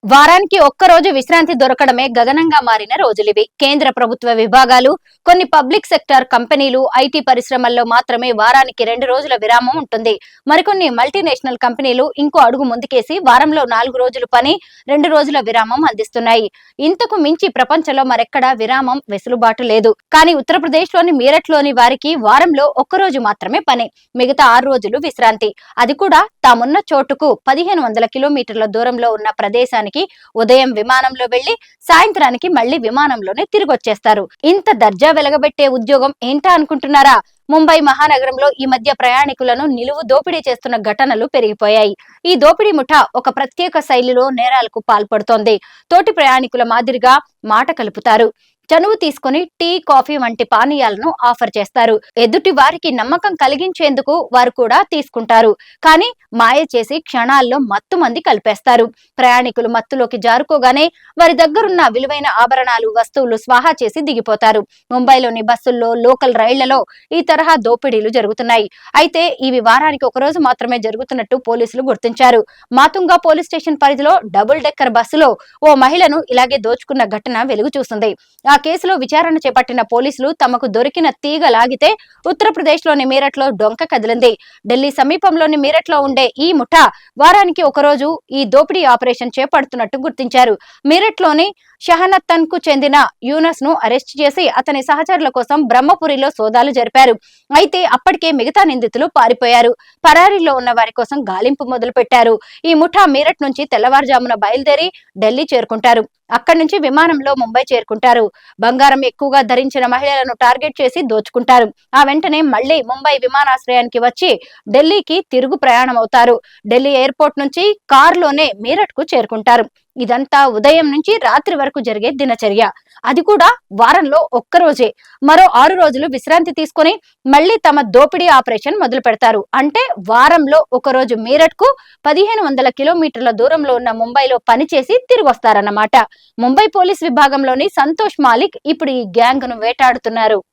వారానికి ఒక్కరోజు విశ్రాంతి దొరకడమే గగనంగా మారిన రోజులివి. కేంద్ర ప్రభుత్వ విభాగాలు, కొన్ని పబ్లిక్ సెక్టార్ కంపెనీలు, ఐటీ పరిశ్రమల్లో మాత్రమే వారానికి 2 రోజుల విరామం ఉంటుంది. మరికొన్ని మల్టీనేషనల్ కంపెనీలు ఇంకో అడుగు ముందుకేసి వారంలో 4 రోజులు పని, 2 రోజుల విరామం అందిస్తున్నాయి. ఇంతకు మించి ప్రపంచంలో మరెక్కడా విరామం వెసులుబాటు లేదు. కానీ ఉత్తరప్రదేశ్ లోని మీరట్లోని వారికి వారంలో ఒక్కరోజు మాత్రమే పని, మిగతా 6 రోజులు విశ్రాంతి. అది కూడా తామున్న చోటుకు 1500 కిలోమీటర్ల దూరంలో ఉన్న ప్రదేశానికి ఉదయం విమానంలో వెళ్లి సాయంత్రానికి మళ్లీ విమానంలోనే తిరిగొచ్చేస్తారు. ఇంత దర్జా వెలగబెట్టే ఉద్యోగం ఏంటా అనుకుంటున్నారా? ముంబై మహానగరంలో ఈ మధ్య ప్రయాణికులను నిలువు దోపిడీ చేస్తున్న ఘటనలు పెరిగిపోయాయి. ఈ దోపిడీ ముఠా ఒక ప్రత్యేక శైలిలో నేరాలకు పాల్పడుతోంది. తోటి ప్రయాణికుల మాదిరిగా మాట కలుపుతారు. చనువు తీసుకుని టీ, కాఫీ వంటి పానీయాలను ఆఫర్ చేస్తారు. ఎదుటి వారికి నమ్మకం కలిగించేందుకు వారు కూడా తీసుకుంటారు. కానీ మాయ చేసి క్షణాల్లో మత్తు మంది కలిపేస్తారు. ప్రయాణికులు మత్తులోకి జారుకోగానే వారి దగ్గరున్న విలువైన ఆభరణాలు, వస్తువులు స్వాహా చేసి దిగిపోతారు. ముంబైలోని బస్సుల్లో, లోకల్ రైళ్లలో ఈ తరహా దోపిడీలు జరుగుతున్నాయి. అయితే ఇవి వారానికి ఒకరోజు మాత్రమే జరుగుతున్నట్టు పోలీసులు గుర్తించారు. మాతుంగా పోలీస్ స్టేషన్ పరిధిలో డబుల్ డెక్కర్ బస్సులో ఓ మహిళను ఇలాగే దోచుకున్న ఘటన వెలుగు చూసింది. ఆ కేసులో విచారణ చేపట్టిన పోలీసులు తమకు దొరికిన తీగ లాగితే ఉత్తరప్రదేశ్ లోని మీరట్లో డొంక కదిలింది. ఢిల్లీ సమీపంలోని మీరట్లో ఉండే ఈ ముఠా వారానికి ఒకరోజు ఈ దోపిడీ ఆపరేషన్ చేపడుతున్నట్టు గుర్తించారు. మీరట్లోని షహనత్తన్ కు చెందిన యూనస్ ను అరెస్ట్ చేసి అతని సహచరుల కోసం బ్రహ్మపురిలో సోదాలు జరిపారు. అయితే అప్పటికే మిగతా నిందితులు పారిపోయారు. పరారీలో ఉన్న వారి కోసం గాలింపు మొదలు పెట్టారు. ఈ ముఠా మీరట్ నుంచి తెల్లవారుజామున బయలుదేరి ఢిల్లీ చేరుకుంటారు. అక్కడి నుంచి విమానంలో ముంబై చేరుకుంటారు. బంగారం ఎక్కువగా ధరించిన మహిళలను టార్గెట్ చేసి దోచుకుంటారు. ఆ వెంటనే మళ్లీ ముంబై విమానాశ్రయానికి వచ్చి ఢిల్లీకి తిరుగు ప్రయాణం అవుతారు. ఢిల్లీ ఎయిర్పోర్ట్ నుంచి కారులోనే మీరట్ కు చేరుకుంటారు. ఇదంతా ఉదయం నుంచి రాత్రి వరకు జరిగే దినచర్య. అది కూడా వారంలో ఒక్కరోజే. మరో 6 రోజులు విశ్రాంతి తీసుకుని మళ్లీ తమ దోపిడీ ఆపరేషన్ మొదలు పెడతారు. అంటే వారంలో ఒకరోజు మీరట్ కు 1500 కిలోమీటర్ల దూరంలో ఉన్న ముంబైలో పనిచేసి తిరిగి వస్తారన్నమాట. ముంబై పోలీస్ విభాగంలోని సంతోష్ మాలిక్ ఇప్పుడు ఈ గ్యాంగ్ ను వేటాడుతున్నారు.